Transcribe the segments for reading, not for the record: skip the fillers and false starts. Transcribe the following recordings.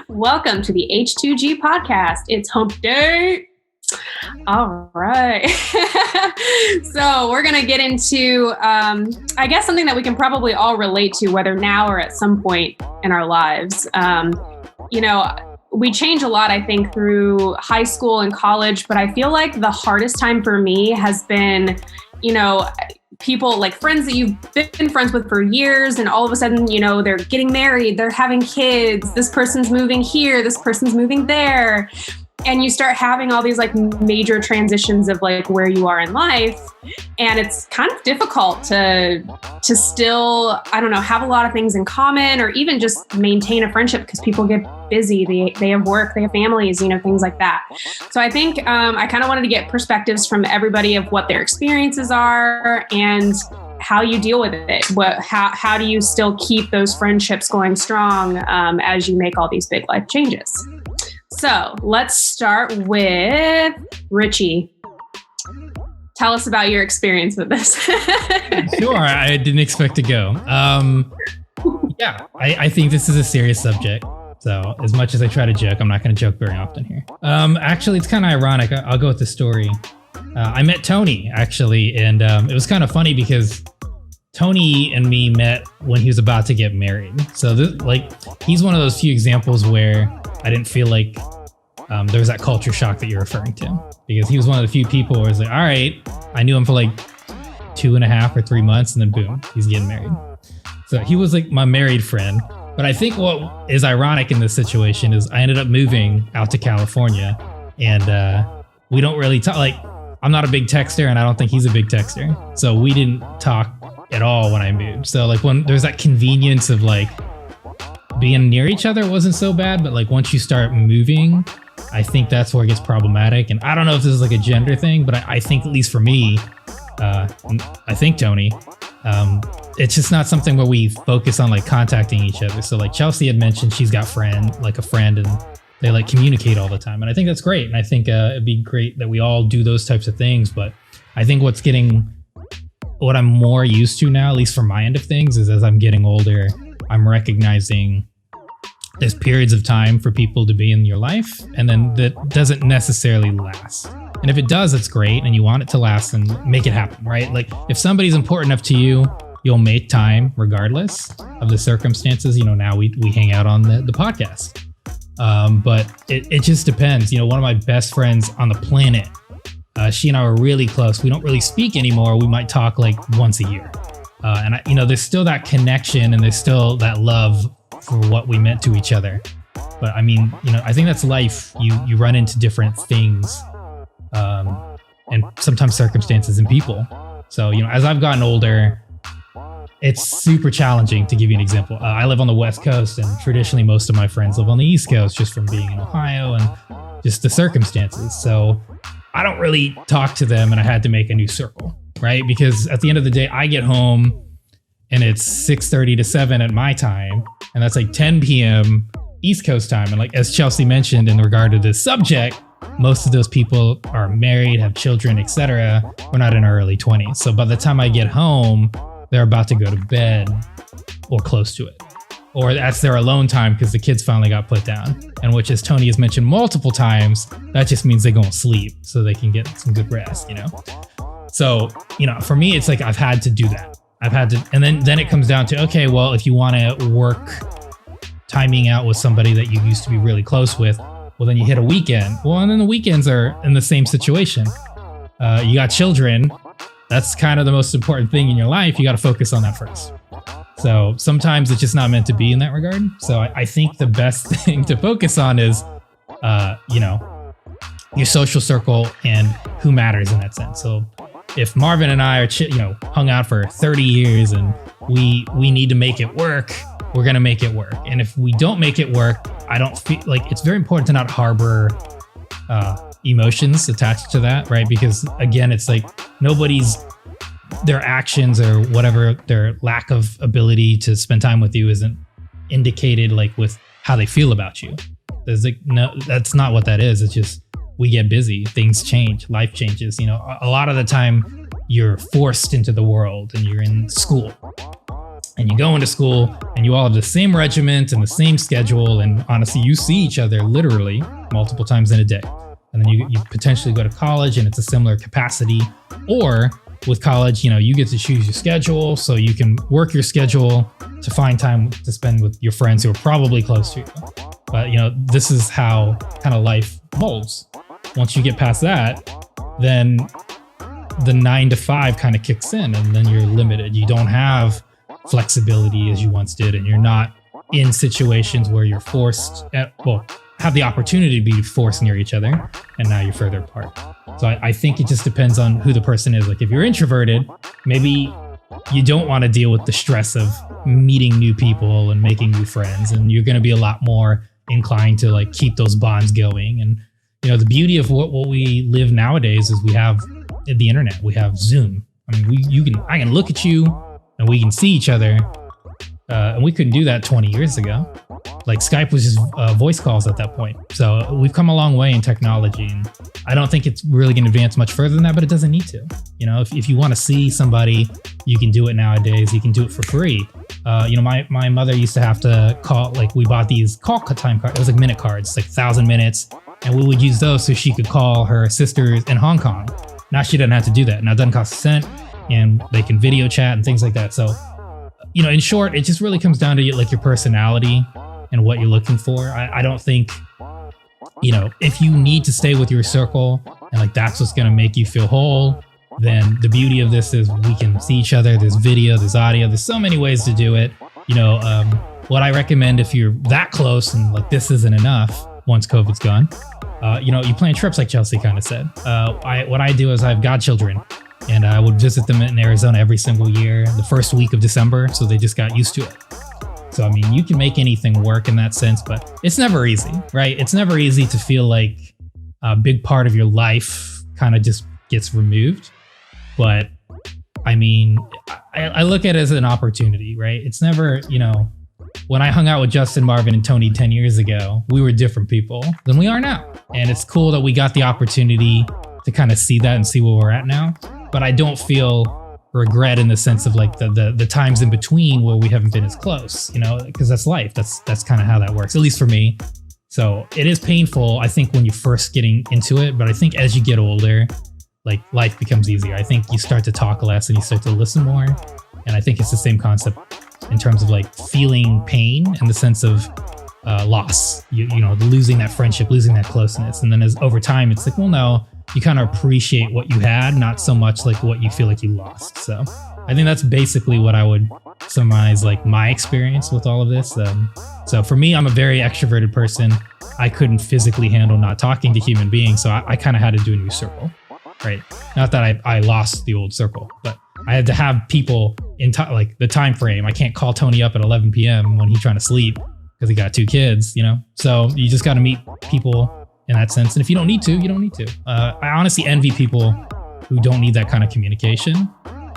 Welcome to the H2G podcast. It's hump day. All right. So we're going to get into, I guess, something that we can probably all relate to, whether now or at some point in our lives. We change a lot, I think, through high school and college, but I feel like the hardest time for me has been, people like friends that you've been friends with for years, and all of a sudden, they're getting married, they're having kids, this person's moving here, this person's moving there. And you start having all these like major transitions of like where you are in life. And it's kind of difficult to still, have a lot of things in common, or even just maintain a friendship because people get busy. They have work, they have families, things like that. So I think I kind of wanted to get perspectives from everybody of what their experiences are and how you deal with it. How do you still keep those friendships going strong as you make all these big life changes? So let's start with Richie. Tell us about your experience with this. Sure, I didn't expect to go. I think this is a serious subject. So as much as I try to joke, I'm not going to joke very often here. Actually, it's kind of ironic. I'll go with the story. I met Tony, actually, and it was kind of funny because Tony and me met when he was about to get married. So he's one of those few examples where I didn't feel like there was that culture shock that you're referring to, because he was one of the few people where it's like, all right, I knew him for like 2.5 or 3 months, and then boom, he's getting married. So he was like my married friend. But I think what is ironic in this situation is I ended up moving out to California, and we don't really talk. Like, I'm not a big texter, and I don't think he's a big texter. So we didn't talk at all when I moved. So like when there's that convenience of like being near each other wasn't so bad, but like once you start moving, I think that's where it gets problematic. And I don't know if this is like a gender thing, but I think at least for me, I think Tony, it's just not something where we focus on like contacting each other. So like Chelsea had mentioned, she's got a friend, and they like communicate all the time. And I think that's great. And I think it'd be great that we all do those types of things. But I think what I'm more used to now, at least from my end of things, is as I'm getting older, I'm recognizing there's periods of time for people to be in your life, and then that doesn't necessarily last. And if it does, it's great, and you want it to last, and make it happen, right? Like if somebody's important enough to you, you'll make time regardless of the circumstances. Now we hang out on the podcast. But it just depends. One of my best friends on the planet, she and I are really close. We don't really speak anymore. We might talk like once a year. And there's still that connection, and there's still that love for what we meant to each other. But I mean, I think that's life. You run into different things, and sometimes circumstances and people. So, as I've gotten older, it's super challenging. To give you an example, I live on the West Coast, and traditionally most of my friends live on the East Coast, just from being in Ohio and just the circumstances. So I don't really talk to them, and I had to make a new circle, right? Because at the end of the day, I get home and it's 6:30 to 7 at my time, and that's like 10 p.m. East Coast time. And like as Chelsea mentioned in regard to this subject, most of those people are married, have children, etc. We're not in our early 20s. So by the time I get home, they're about to go to bed or close to it. Or that's their alone time because the kids finally got put down. And which, as Tony has mentioned multiple times, that just means they go and sleep so they can get some good rest, So, for me, it's like I've had to do that. And then it comes down to, okay, well, if you want to work timing out with somebody that you used to be really close with, well, then you hit a weekend. Well, and then the weekends are in the same situation. You got children. That's kind of the most important thing in your life. You got to focus on that first. So sometimes it's just not meant to be in that regard. So I think the best thing to focus on is, your social circle and who matters in that sense. So if Marvin and I are, hung out for 30 years and we need to make it work, we're going to make it work. And if we don't make it work, I don't feel like it's very important to not harbor emotions attached to that, right? Because again, it's like their actions or whatever, their lack of ability to spend time with you isn't indicated like with how they feel about you. There's like, no, that's not what that is. It's just, we get busy, things change, life changes. A lot of the time you're forced into the world and you're in school and you go into school and you all have the same regiment and the same schedule, and honestly, you see each other literally multiple times in a day. And then you potentially go to college and it's a similar capacity. Or with college, you get to choose your schedule, so you can work your schedule to find time to spend with your friends who are probably close to you. But this is how kind of life molds. Once you get past that, then the 9 to 5 kind of kicks in, and then you're limited. You don't have flexibility as you once did, and you're not in situations where you're have the opportunity to be forced near each other, and now you're further apart. So I think it just depends on who the person is. Like if you're introverted, maybe you don't want to deal with the stress of meeting new people and making new friends, and you're going to be a lot more inclined to like keep those bonds going. And the beauty of what we live nowadays is we have the internet, we have Zoom. I mean, I can look at you and we can see each other, and we couldn't do that 20 years ago. Like Skype was just voice calls at that point. So we've come a long way in technology, and I don't think it's really going to advance much further than that, but it doesn't need to. If you want to see somebody, you can do it nowadays. You can do it for free. My mother used to have to call, like we bought these call time cards. It was like minute cards, like 1,000 minutes. And we would use those so she could call her sisters in Hong Kong. Now she doesn't have to do that. Now it doesn't cost a cent, and they can video chat and things like that. So, in short, it just really comes down to like your personality and what you're looking for. I don't think, if you need to stay with your circle and like that's what's going to make you feel whole, then the beauty of this is we can see each other. There's video, there's audio, there's so many ways to do it. What I recommend if you're that close and like this isn't enough once COVID's gone, you plan trips like Chelsea kind of said. What I do is I have godchildren, and I would visit them in Arizona every single year, the first week of December, so they just got used to it. So, I mean, you can make anything work in that sense, but it's never easy, right? It's never easy to feel like a big part of your life kind of just gets removed. But I mean, I look at it as an opportunity, right? It's never, when I hung out with Justin, Marvin, and Tony 10 years ago, we were different people than we are now. And it's cool that we got the opportunity to kind of see that and see where we're at now. But I don't feel regret in the sense of like the times in between where we haven't been as close, because that's life. That's kind of how that works, at least for me. So it is painful, I think, when you're first getting into it. But I think as you get older, like life becomes easier. I think you start to talk less and you start to listen more. And I think it's the same concept in terms of like feeling pain in the sense of loss, losing that friendship, losing that closeness. And then as over time, it's like, well, no, you kind of appreciate what you had, not so much like what you feel like you lost. So I think that's basically what I would summarize like my experience with all of this. So for me, I'm a very extroverted person. I couldn't physically handle not talking to human beings. So I kind of had to do a new circle, right? Not that I lost the old circle, but I had to have people in like the time frame. I can't call Tony up at 11 p.m. when he's trying to sleep because he got 2 kids, So you just got to meet people in that sense. And if you don't need to, you don't need to. I honestly envy people who don't need that kind of communication.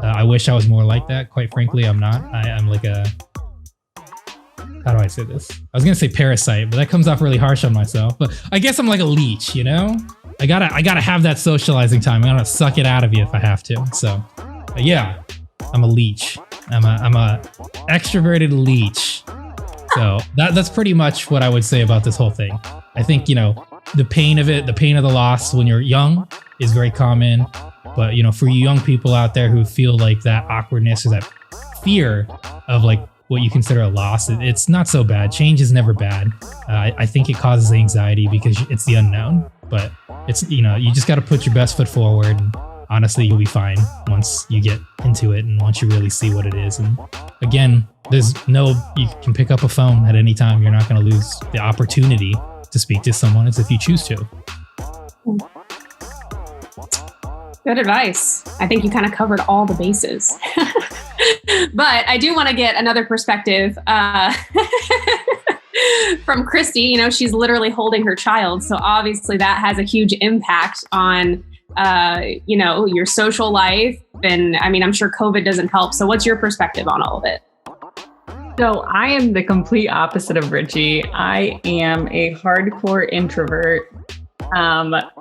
I wish I was more like that. Quite frankly, I'm not. I'm like how do I say this? I was going to say parasite, but that comes off really harsh on myself. But I guess I'm like a leech, I gotta have that socializing time. I gotta suck it out of you if I have to. So yeah, I'm a leech. I'm a extroverted leech. So that's pretty much what I would say about this whole thing. I think, the pain of it, the pain of the loss when you're young is very common. But, for you young people out there who feel like that awkwardness or that fear of like what you consider a loss, it's not so bad. Change is never bad. I think it causes anxiety because it's the unknown. But it's, you just got to put your best foot forward. And honestly, you'll be fine once you get into it and once you really see what it is. And again, you can pick up a phone at any time. You're not going to lose the opportunity to speak to someone as if you choose to. Good advice. I think you kind of covered all the bases. But I do want to get another perspective from Christy. She's literally holding her child. So obviously that has a huge impact on, your social life. And I mean, I'm sure COVID doesn't help. So what's your perspective on all of it? So I am the complete opposite of Richie. I am a hardcore introvert.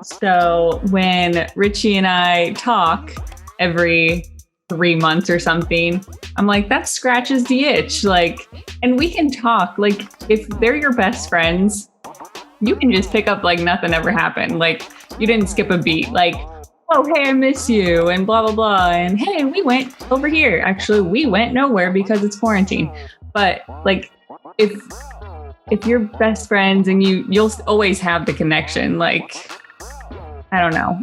So when Richie and I talk every 3 months or something, I'm like, that scratches the itch. Like, and we can talk. Like, if they're your best friends, you can just pick up like nothing ever happened. Like, you didn't skip a beat. Like, oh, hey, I miss you, and blah, blah, blah. And hey, we went over here. Actually, we went nowhere because it's quarantine. But like, if you're best friends and you'll always have the connection, like, I don't know.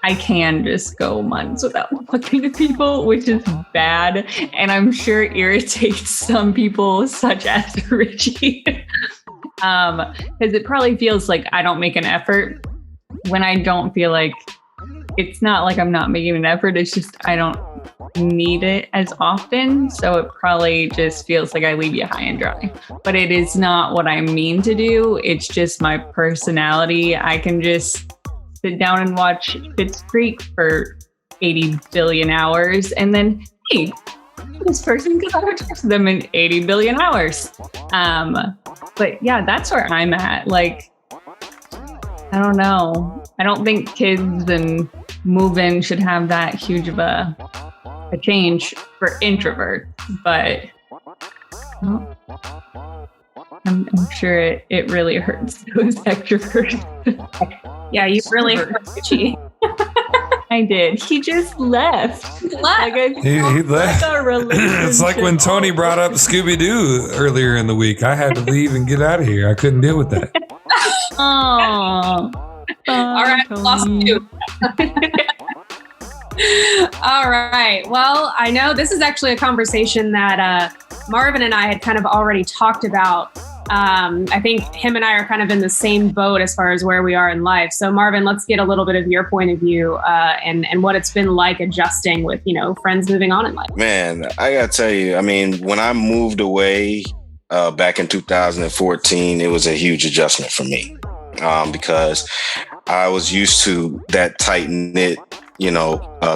I can just go months without talking to people, which is bad. And I'm sure irritates some people, such as Richie. Because it probably feels like I don't make an effort when I don't feel like, it's not like I'm not making an effort. It's just I don't need it as often. So it probably just feels like I leave you high and dry. But it is not what I mean to do. It's just my personality. I can just sit down and watch Schitt's Creek for 80 billion hours and then, hey, this person, because I haven't talked to them in 80 billion hours. But yeah, that's where I'm at. Like, I don't know. I don't think kids and move-in should have that huge of a change for introverts, but well, I'm sure it really hurts those extroverts. Yeah, you really hurt Richie. I did. He just left. He left. Like He left. It's like when Tony brought up Scooby-Doo earlier in the week. I had to leave and get out of here. I couldn't deal with that. Oh. All right, lost you. All right. Well, I know this is actually a conversation that Marvin and I had kind of already talked about. I think him and I are kind of in the same boat as far as where we are in life. So Marvin, let's get a little bit of your point of view and what it's been like adjusting with, friends moving on in life. Man, I gotta tell you, I mean, when I moved away back in 2014, it was a huge adjustment for me because I was used to that tight knit,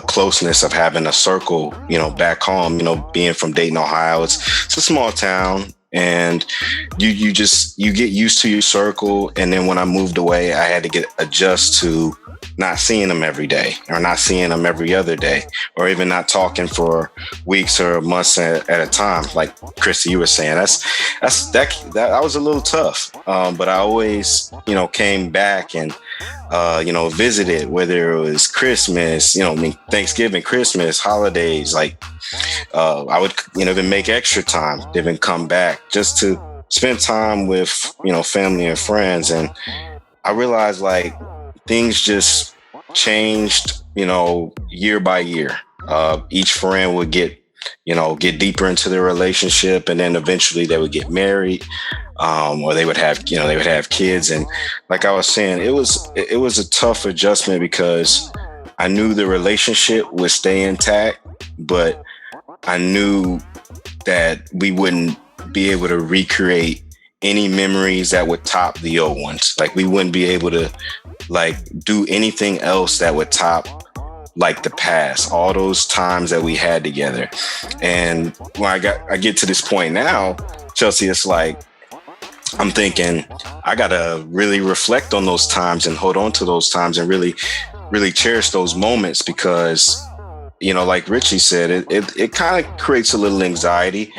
closeness of having a circle, back home, being from Dayton, Ohio. It's a small town. And you get used to your circle. And then when I moved away, I had to adjust to not seeing them every day or not seeing them every other day or even not talking for weeks or months at a time. Like Christy, you were saying, that was a little tough. But I always, came back and, visited, whether it was Christmas, Thanksgiving, Christmas, holidays, like, I would, even make extra time, even come back just to spend time with, family and friends. And I realized like things just changed, year by year. Each friend would get deeper into their relationship, and then eventually they would get married, or they would have kids. And like I was saying, it was a tough adjustment because I knew the relationship would stay intact, but I knew that we wouldn't be able to recreate any memories that would top the old ones. Like we wouldn't be able to do anything else that would top like the past, all those times that we had together. And when I get to this point now, Chelsea, it's like, I'm thinking I gotta really reflect on those times and hold on to those times and really, really cherish those moments because, like Richie said, it kind of creates a little anxiety,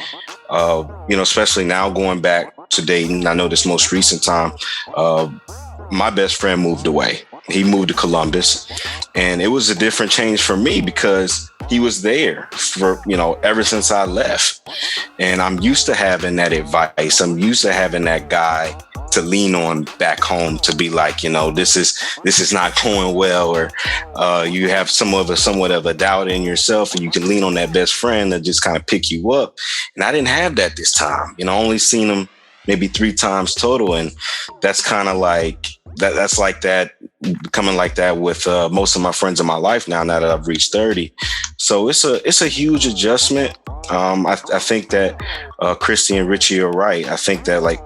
especially now going back to Dayton. I know this most recent time, my best friend moved away. He moved to Columbus, and it was a different change for me because he was there for, ever since I left. And I'm used to having that advice. I'm used to having that guy to lean on back home to be like, this is not going well, or you have somewhat of a doubt in yourself, and you can lean on that best friend to just kind of pick you up. And I didn't have that this time. I only seen him maybe 3 times total, and that's kind of like that's like that, becoming like that with most of my friends in my life now that I've reached 30. So it's a huge adjustment. I think that Christy and Richie are right. I think that like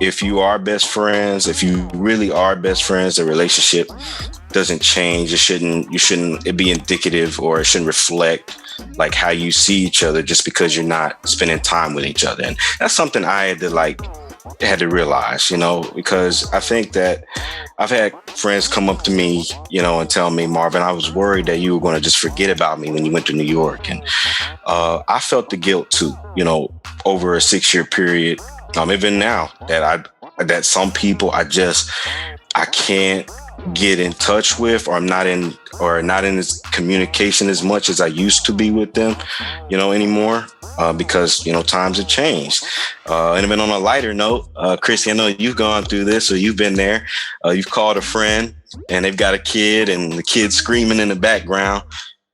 if you are best friends, if you really are best friends, the relationship doesn't change. It shouldn't be indicative, or it shouldn't reflect like how you see each other just because you're not spending time with each other. And that's something I had to had to realize, because I think that I've had friends come up to me, and tell me, Marvin, I was worried that you were going to just forget about me when you went to New York. And I felt the guilt too, over a 6-year period. Even now that some people I can't get in touch with, or I'm not in this communication as much as I used to be with them, anymore, because, times have changed. And even on a lighter note, Christy, I know you've gone through this, or you've been there. You've called a friend and they've got a kid and the kid's screaming in the background.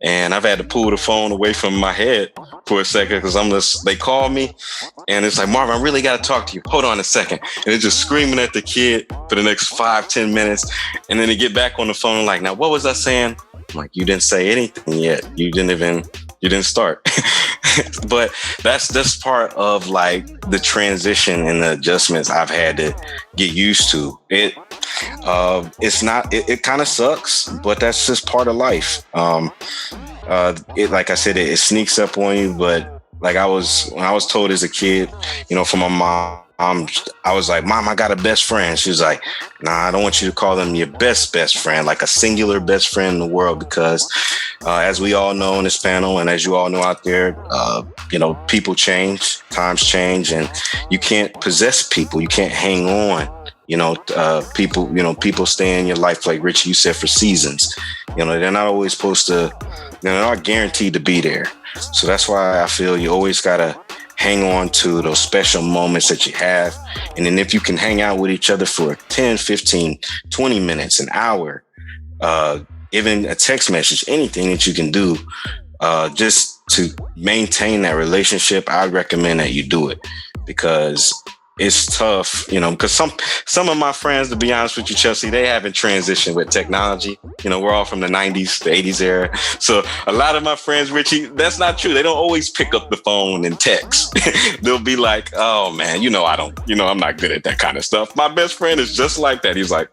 And I've had to pull the phone away from my head for a second because they call me and it's like, Marvin, I really got to talk to you. Hold on a second. And it's just screaming at the kid for the next 5-10 minutes. And then they get back on the phone like, now, what was I saying? I'm like, you didn't say anything yet. You didn't start. But that's part of like the transition and the adjustments I've had to get used to. It kind of sucks, but that's just part of life. Like I said, it sneaks up on you. But like when I was told as a kid, from my mom, I was like, Mom, I got a best friend. She was like, nah, I don't want you to call them your best friend, like a singular best friend in the world, because as we all know in this panel, and as you all know out there, people change, times change, and you can't possess people. You can't hang on. People stay in your life, like Richie, you said, for seasons. They're not always they're not guaranteed to be there. So that's why I feel you always gotta hang on to those special moments that you have. And then if you can hang out with each other for 10, 15, 20 minutes, an hour, even a text message, anything that you can do, just to maintain that relationship, I'd recommend that you do it, because it's tough, because some of my friends, to be honest with you, Chelsea, they haven't transitioned with technology. We're all from the 90s, the 80s era. So a lot of my friends, Richie, that's not true. They don't always pick up the phone and text. They'll be like, oh man, I'm not good at that kind of stuff. My best friend is just like that. He's like,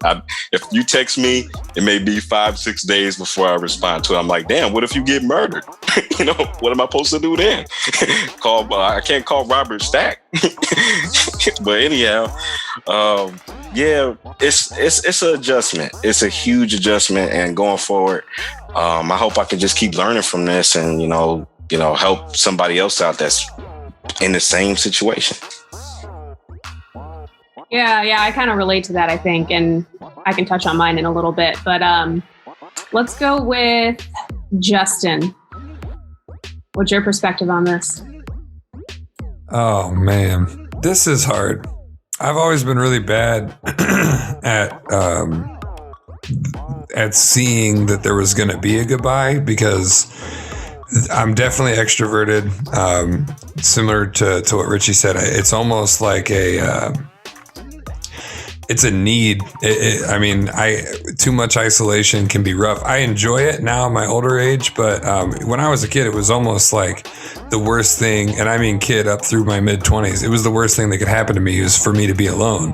if you text me, it may be 5-6 days before I respond to it. I'm like, damn, what if you get murdered? What am I supposed to do then? I can't call Robert Stack. But anyhow, it's an adjustment. It's a huge adjustment, and going forward, I hope I can just keep learning from this, and help somebody else out that's in the same situation. Yeah, I kind of relate to that, I think, and I can touch on mine in a little bit. But let's go with Justin. What's your perspective on this? Oh man, this is hard. I've always been really bad at seeing that there was going to be a goodbye, because I'm definitely extroverted. Similar to what Richie said, it's almost like it's a need. Too much isolation can be rough. I enjoy it now in my older age, but when I was a kid, it was almost like the worst thing, and I mean kid up through my mid-20s, it was the worst thing that could happen to me, was for me to be alone.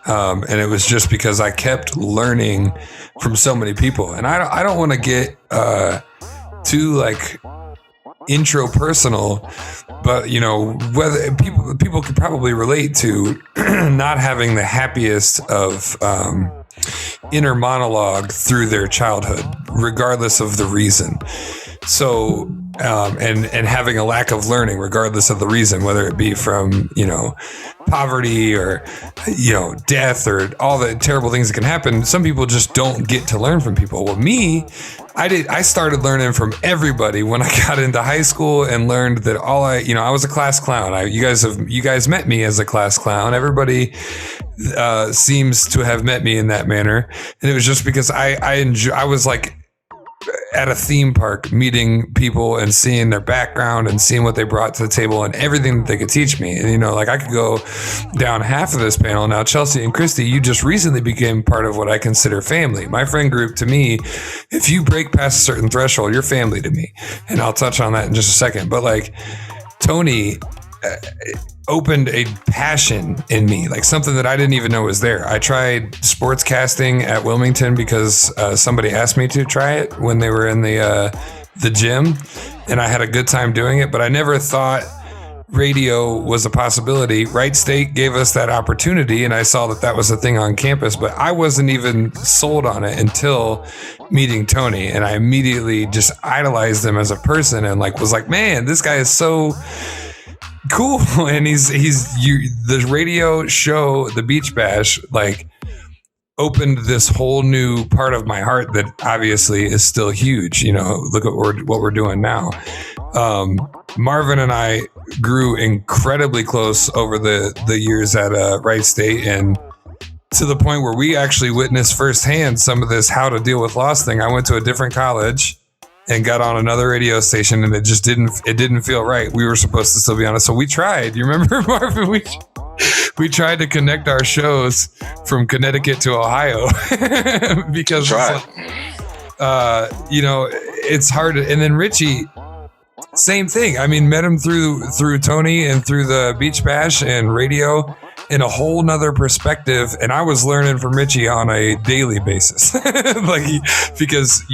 And it was just because I kept learning from so many people. And I don't want to get too like intro personal, but whether people could probably relate to not having the happiest of inner monologue through their childhood, regardless of the reason. So and having a lack of learning, regardless of the reason, whether it be from poverty or death or all the terrible things that can happen. Some people just don't get to learn from people. Well, me, I started learning from everybody when I got into high school, and learned that I was a class clown. You guys met me as a class clown. Everybody seems to have met me in that manner, and it was just because I was like at a theme park, meeting people and seeing their background and seeing what they brought to the table and everything that they could teach me. And I could go down half of this panel. Now, Chelsea and Christy, you just recently became part of what I consider family. My friend group, to me, if you break past a certain threshold, you're family to me. And I'll touch on that in just a second. But like Tony opened a passion in me, like something that I didn't even know was there. I tried sportscasting at Wilmington because somebody asked me to try it when they were in the gym, and I had a good time doing it. But I never thought radio was a possibility. Wright State gave us that opportunity, and I saw that was a thing on campus, but I wasn't even sold on it until meeting Tony, and I immediately just idolized him as a person and was like, man, this guy is so cool. And the radio show, the Beach Bash, opened this whole new part of my heart that obviously is still huge. Look at what we're doing now. Marvin and I grew incredibly close over the years at Wright State, and to the point where we actually witnessed firsthand some of this how to deal with loss thing. I went to a different college and got on another radio station, and it didn't feel right. We were supposed to still be on it, so we tried. You remember, Marvin? We tried to connect our shows from Connecticut to Ohio because it's hard. And then Richie, same thing. I mean, met him through Tony and through the Beach Bash and radio in a whole nother perspective. And I was learning from Richie on a daily basis, because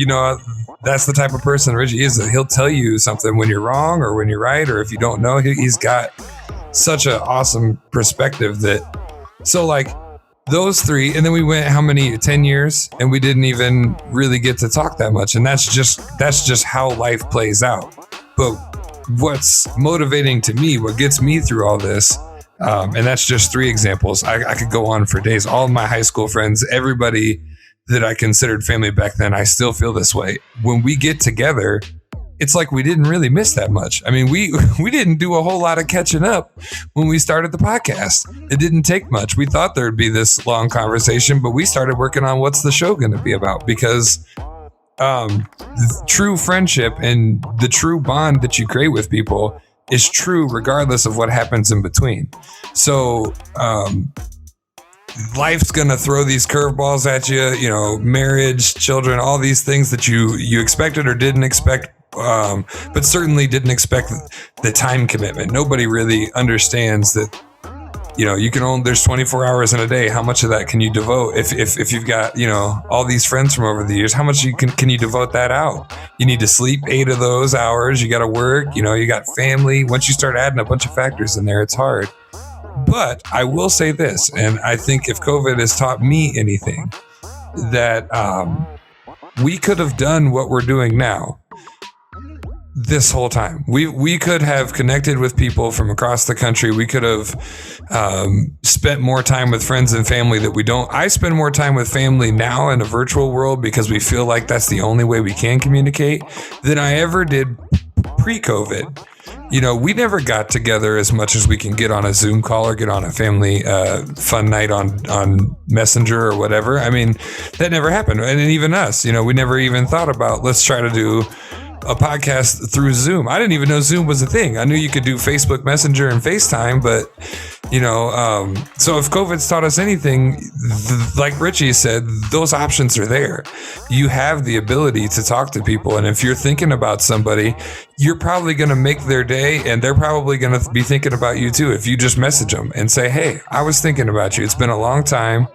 that's the type of person Richie is. That he'll tell you something when you're wrong or when you're right, or if you don't know. He's got such an awesome perspective those three. And then we went 10 years, and we didn't even really get to talk that much. And that's just how life plays out. But what's motivating to me, what gets me through all this, and that's just 3 examples. I could go on for days. All of my high school friends, everybody that I considered family back then, I still feel this way. When we get together, it's like we didn't really miss that much. I mean, we didn't do a whole lot of catching up when we started the podcast. It didn't take much. We thought there'd be this long conversation, but we started working on what's the show going to be about, because true friendship and the true bond that you create with people is true regardless of what happens in between. So life's gonna throw these curveballs at you, marriage, children, all these things that you expected or didn't expect, but certainly didn't expect the time commitment. Nobody really understands that you can there's 24 hours in a day. How much of that can you devote? If you've got, all these friends from over the years, how much can you devote that out? You need to sleep 8 of those hours. You got to work, you got family. Once you start adding a bunch of factors in there, it's hard. But I will say this, and I think if COVID has taught me anything, that we could have done what we're doing now this whole time. We could have connected with people from across the country. We could have spent more time with friends and family that we don't. I spend more time with family now in a virtual world because we feel like that's the only way we can communicate than I ever did pre-COVID. We never got together as much as we can get on a Zoom call or get on a family fun night on Messenger or whatever. I mean, that never happened. And even us, we never even thought about, let's try to do a podcast through Zoom. I didn't even know Zoom was a thing. I knew you could do Facebook Messenger and FaceTime, but so if COVID's taught us anything, like Richie said, those options are there. You have the ability to talk to people, and if you're thinking about somebody, you're probably going to make their day, and they're probably going to be thinking about you too. If you just message them and say, "Hey, I was thinking about you. It's been a long time.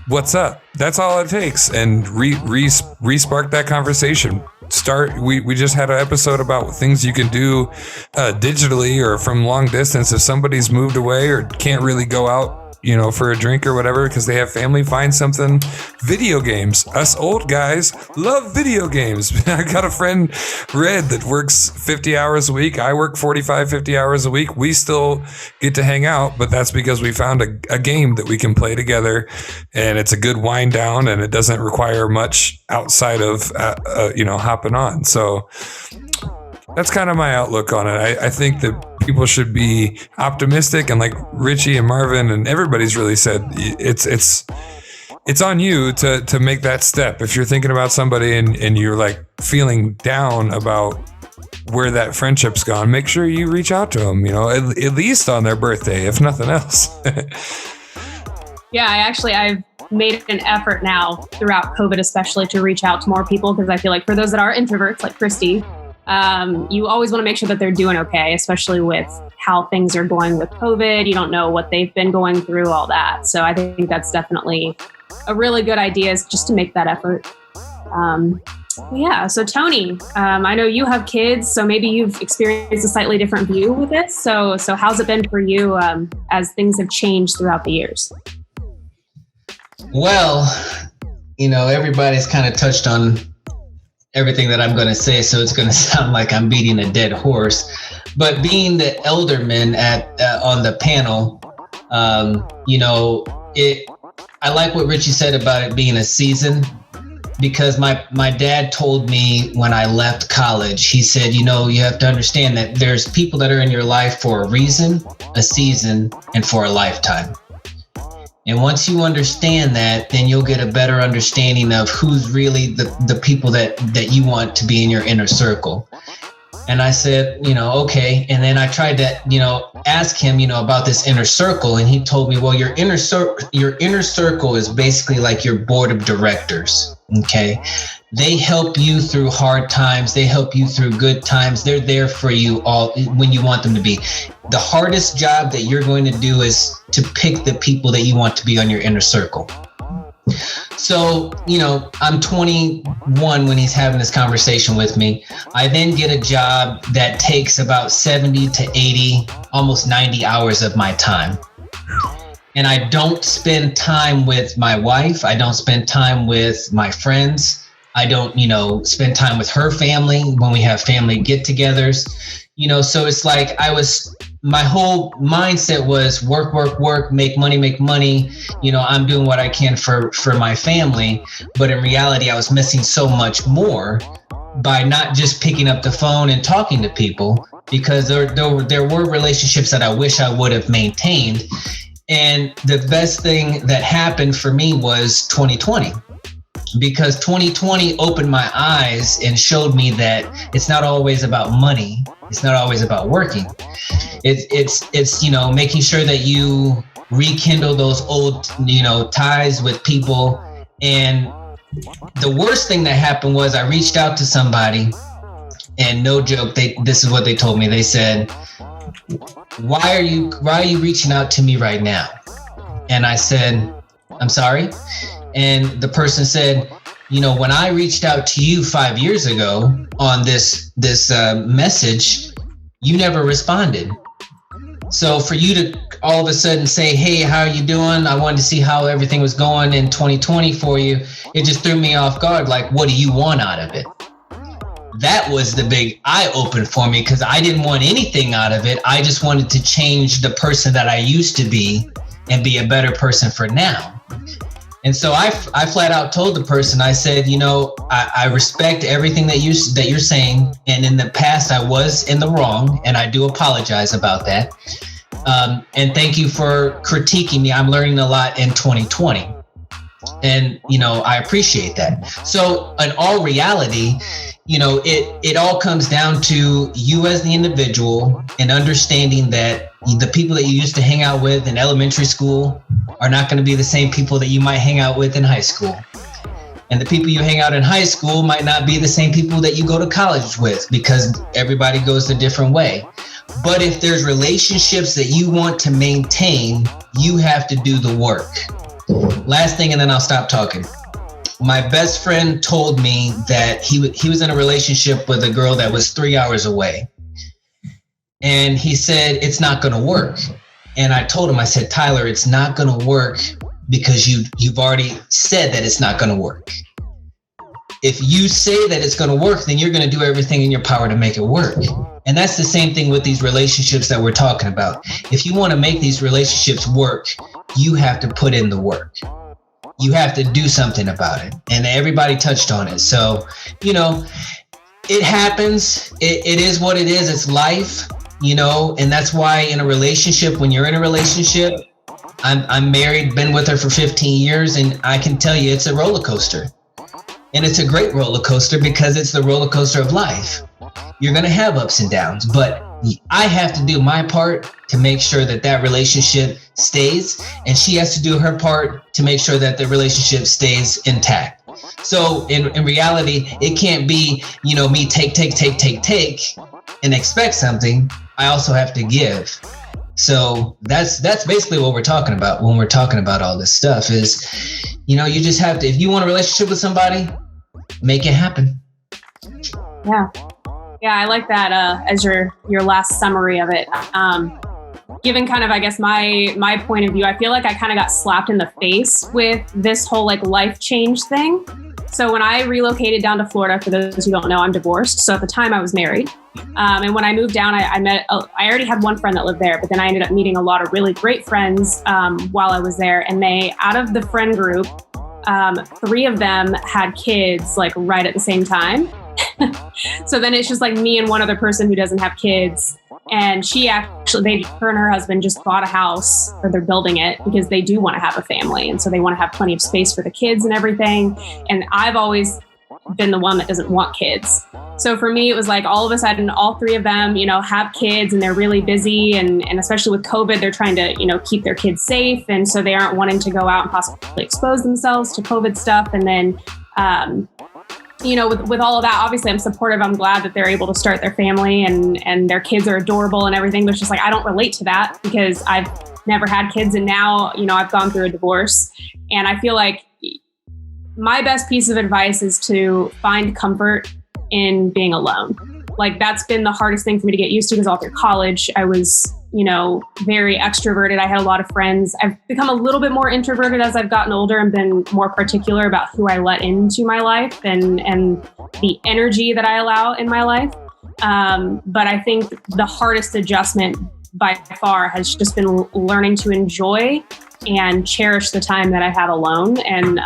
What's up?" That's all it takes, and re-spark that conversation. We just had an episode about things you can do digitally or from long distance. If somebody's moved away or can't really go out, for a drink or whatever because they have family, find something. Video games. Us old guys love video games. I got a friend, Red, that works 50 hours a week. I work 45, 50 hours a week. We still get to hang out, but that's because we found a game that we can play together, and it's a good wind down, and it doesn't require much outside of, hopping on. So that's kind of my outlook on it. I think that people should be optimistic, and like Richie and Marvin and everybody's really said, it's on you to make that step. If you're thinking about somebody and you're like feeling down about where that friendship's gone, make sure you reach out to them, at least on their birthday, if nothing else. Yeah, I've made an effort now throughout COVID, especially, to reach out to more people, because I feel like for those that are introverts like Christy, you always want to make sure that they're doing okay, especially with how things are going with COVID. You don't know what they've been going through, all that. So I think that's definitely a really good idea, is just to make that effort. Yeah. So Tony, I know you have kids, so maybe you've experienced a slightly different view with this. So how's it been for you as things have changed throughout the years? Well, everybody's kind of touched on everything that I'm going to say, so it's going to sound like I'm beating a dead horse. But being the elderman on the panel, I like what Richie said about it being a season, because my dad told me when I left college, he said, you have to understand that there's people that are in your life for a reason, a season, and for a lifetime. And once you understand that, then you'll get a better understanding of who's really the people that you want to be in your inner circle. And I said, okay. And then I tried to, ask him, about this inner circle. And he told me, well, your inner circle is basically like your board of directors. Okay. They help you through hard times. They help you through good times. They're there for you all when you want them to be. The hardest job that you're going to do is to pick the people that you want to be on your inner circle. So, I'm 21 when he's having this conversation with me. I then get a job that takes about 70 to 80, almost 90 hours of my time. And I don't spend time with my wife. I don't spend time with my friends. I don't, spend time with her family when we have family get-togethers. So it's like my whole mindset was work, make money. I'm doing what I can for my family. But in reality, I was missing so much more by not just picking up the phone and talking to people, because there were relationships that I wish I would have maintained. And the best thing that happened for me was 2020. Because 2020 opened my eyes and showed me that it's not always about money. It's not always about working. It's making sure that you rekindle those old, ties with people. And the worst thing that happened was I reached out to somebody, and no joke, this is what they told me. They said, why are you reaching out to me right now? And I said, I'm sorry. And the person said, when I reached out to you 5 years ago on this message, you never responded. So for you to all of a sudden say, hey, how are you doing? I wanted to see how everything was going in 2020 for you. It just threw me off guard. Like, what do you want out of it? That was the big eye open for me, because I didn't want anything out of it. I just wanted to change the person that I used to be and be a better person for now. And so I flat out told the person, I said, I respect everything that you're saying. And in the past, I was in the wrong, and I do apologize about that. And thank you for critiquing me. I'm learning a lot in 2020. And, I appreciate that. So in all reality, it all comes down to you as the individual and understanding that the people that you used to hang out with in elementary school are not going to be the same people that you might hang out with in high school. And the people you hang out in high school might not be the same people that you go to college with, because everybody goes a different way. But if there's relationships that you want to maintain, you have to do the work. Last thing, and then I'll stop talking. My best friend told me that he was in a relationship with a girl that was 3 hours away. And he said, it's not going to work. And I told him, I said, Tyler, it's not going to work because you've already said that it's not going to work. If you say that it's going to work, then you're going to do everything in your power to make it work. And that's the same thing with these relationships that we're talking about. If you want to make these relationships work, you have to put in the work. You have to do something about it. And everybody touched on it. So, it happens. It is what it is. It's life, and that's why in a relationship, when you're in a relationship, I'm married, been with her for 15 years, and I can tell you it's a roller coaster. And it's a great roller coaster because it's the roller coaster of life. You're going to have ups and downs, but I have to do my part to make sure that relationship stays, and she has to do her part to make sure that the relationship stays intact. So in reality, it can't be, me take and expect something. I also have to give. So that's basically what we're talking about when we're talking about all this stuff is, you just have to, if you want a relationship with somebody, make it happen. Yeah. Yeah, I like that as your last summary of it. Given kind of, I guess, my point of view, I feel like I kind of got slapped in the face with this whole like life change thing. So when I relocated down to Florida, for those who don't know, I'm divorced. So at the time I was married. And when I moved down, I already had one friend that lived there, but then I ended up meeting a lot of really great friends while I was there. And out of the friend group, 3 of them had kids like right at the same time. So then it's just like me and one other person who doesn't have kids. And her and her husband just bought a house, or they're building it because they do want to have a family. And so they want to have plenty of space for the kids and everything. And I've always been the one that doesn't want kids. So for me, it was like all of a sudden, all 3 of them, have kids and they're really busy. And especially with COVID, they're trying to, keep their kids safe. And so they aren't wanting to go out and possibly expose themselves to COVID stuff. And then, with all of that, obviously I'm supportive. I'm glad that they're able to start their family and their kids are adorable and everything. But it's just like, I don't relate to that because I've never had kids. And now, I've gone through a divorce, and I feel like my best piece of advice is to find comfort in being alone. Like that's been the hardest thing for me to get used to, because all through college, I was, very extroverted. I had a lot of friends. I've become a little bit more introverted as I've gotten older and been more particular about who I let into my life and the energy that I allow in my life. But I think the hardest adjustment by far has just been learning to enjoy and cherish the time that I have alone. And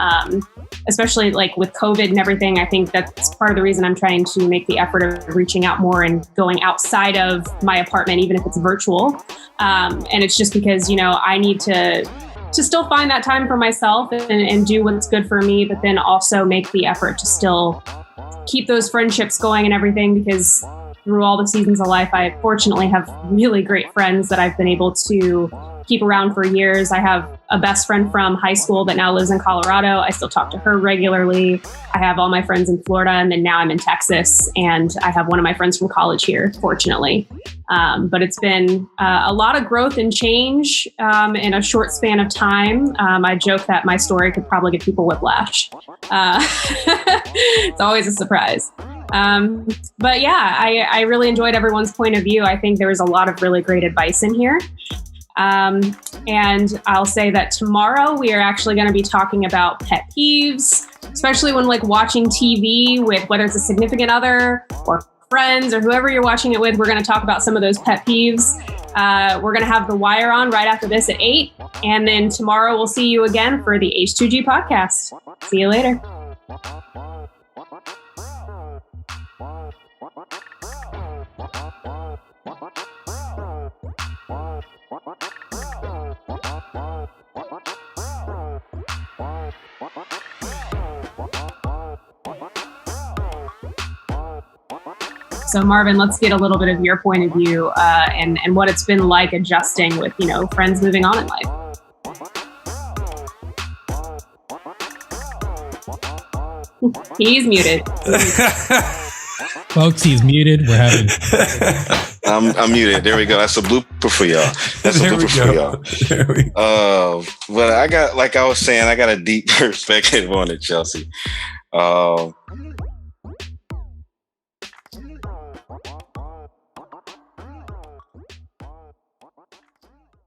especially like with COVID and everything, I think that's part of the reason I'm trying to make the effort of reaching out more and going outside of my apartment, even if it's virtual. And it's just because, I need to still find that time for myself and do what's good for me, but then also make the effort to still keep those friendships going and everything, because through all the seasons of life, I fortunately have really great friends that I've been able to keep around for years. I have a best friend from high school that now lives in Colorado. I still talk to her regularly. I have all my friends in Florida, and then now I'm in Texas, and I have one of my friends from college here, fortunately. But it's been a lot of growth and change in a short span of time. I joke that my story could probably give people whiplash. It's always a surprise. But yeah, I really enjoyed everyone's point of view. I think there was a lot of really great advice in here. And I'll say that tomorrow we are actually going to be talking about pet peeves, especially when like watching TV with whether it's a significant other or friends or whoever you're watching it with. We're going to talk about some of those pet peeves. We're going to have The Wire on right after this at 8. And then tomorrow we'll see you again for the H2G podcast. See you later. So Marvin, let's get a little bit of your point of view and what it's been like adjusting with, friends moving on in life. He's muted. Folks, he's muted. We're having. I'm muted. There we go. That's a blooper for y'all. That's a blooper for y'all. There we go. But I got, like I was saying, I got a deep perspective on it, Chelsea.